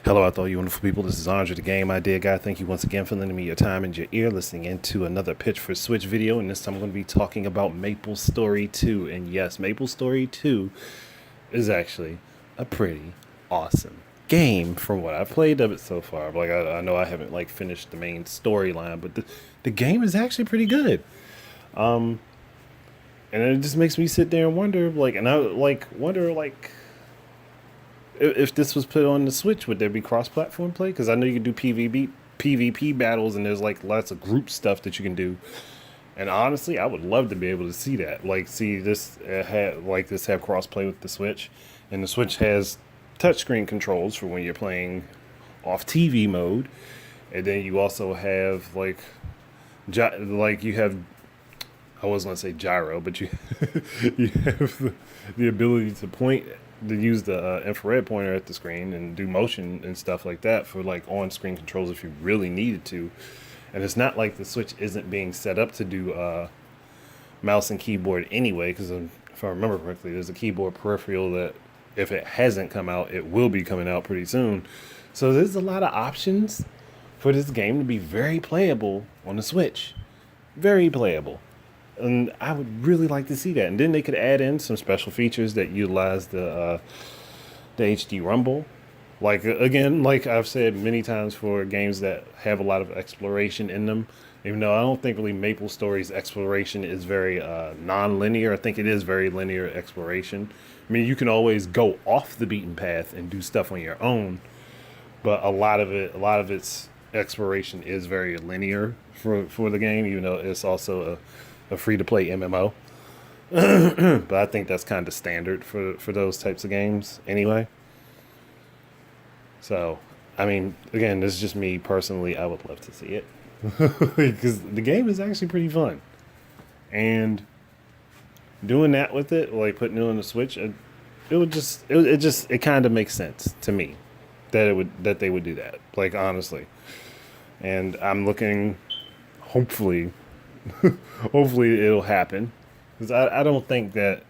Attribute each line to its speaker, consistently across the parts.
Speaker 1: Hello out there, you wonderful people. This is Andre, the Game Idea Guy. Thank you once again for lending me your time and your ear, listening into another Pitch for Switch video. And this time I'm going to be talking about Maplestory 2. And yes, Maplestory 2 is actually a pretty awesome game from what I've played of it so far. Like I know I haven't finished the main storyline, but the game is actually pretty good. And it just makes me sit there and wonder, if this was put on the Switch, would there be cross-platform play? Because I know you can do PvP battles, and there's lots of group stuff that you can do. And honestly, I would love to be able to see that. See this have cross-play with the Switch, and the Switch has touchscreen controls for when you're playing off TV mode, and then you also have you have. I was going to say gyro, but you you have the ability to use the infrared pointer at the screen and do motion and stuff like that for on-screen controls if you really needed to. And it's not like the Switch isn't being set up to do mouse and keyboard anyway, because if I remember correctly, there's a keyboard peripheral that if it hasn't come out, it will be coming out pretty soon. So there's a lot of options for this game to be very playable on the Switch. Very playable. And I would really like to see that. And then they could add in some special features that utilize the HD Rumble. Like I've said many times, for games that have a lot of exploration in them, even though I don't think really Maplestory's exploration is very non-linear. I think it is very linear exploration. I mean, you can always go off the beaten path and do stuff on your own, but a lot of its exploration is very linear for the game, even though it's also a free-to-play MMO. But I think that's kind of standard for those types of games anyway. So, I mean, again, this is just me personally. I would love to see it. Because the game is actually pretty fun. And doing that with it, putting it on the Switch, it kind of makes sense to me that they would do that. Honestly. And I'm looking, hopefully it'll happen, because I don't think that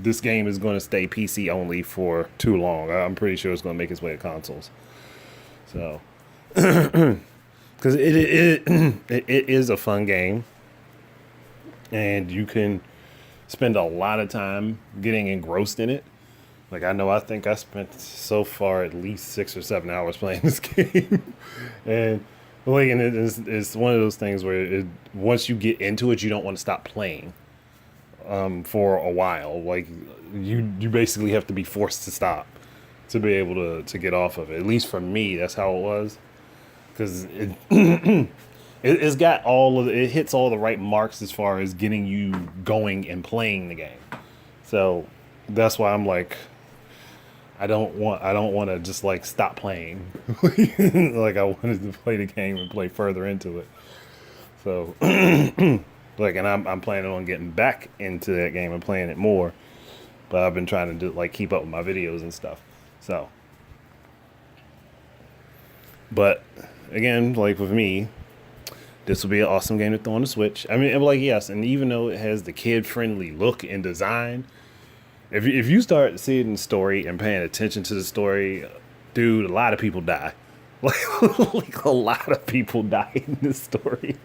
Speaker 1: this game is going to stay PC only for too long. I'm pretty sure it's going to make its way to consoles. So, because it is a fun game, and you can spend a lot of time getting engrossed in it. I think I spent so far at least 6 or 7 hours playing this game, and it's one of those things where once you get into it, you don't want to stop playing for a while. You basically have to be forced to stop to be able to get off of it. At least for me, that's how it was. Because it's got it hits all the right marks as far as getting you going and playing the game. So that's why I'm I don't want to just stop playing. I wanted to play the game and play further into it. So and I'm planning on getting back into that game and playing it more. But I've been trying to do keep up with my videos and stuff. So, but again, with me, this will be an awesome game to throw on the Switch. I mean, yes, and even though it has the kid-friendly look and design, if you start seeing the story and paying attention to the story, dude, a lot of people die. A lot of people die in this story.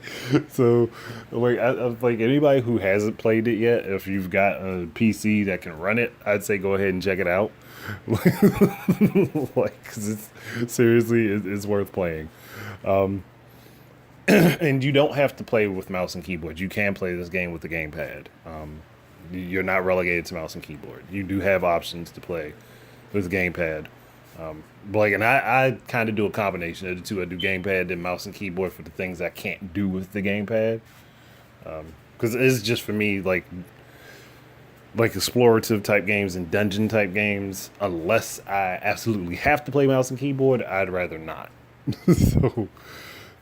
Speaker 1: So, anybody who hasn't played it yet, if you've got a PC that can run it, I'd say go ahead and check it out. Because it's worth playing. And you don't have to play with mouse and keyboard. You can play this game with the gamepad. You're not relegated to mouse and keyboard. You do have options to play with gamepad. And I kind of do a combination of the two. I do gamepad and mouse and keyboard for the things I can't do with the gamepad. Because it's just for me, explorative type games and dungeon type games, unless I absolutely have to play mouse and keyboard, I'd rather not. So,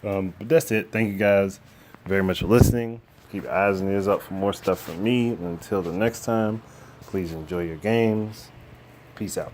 Speaker 1: but that's it. Thank you guys very much for listening. Keep your eyes and ears up for more stuff from me. And until the next time, please enjoy your games. Peace out.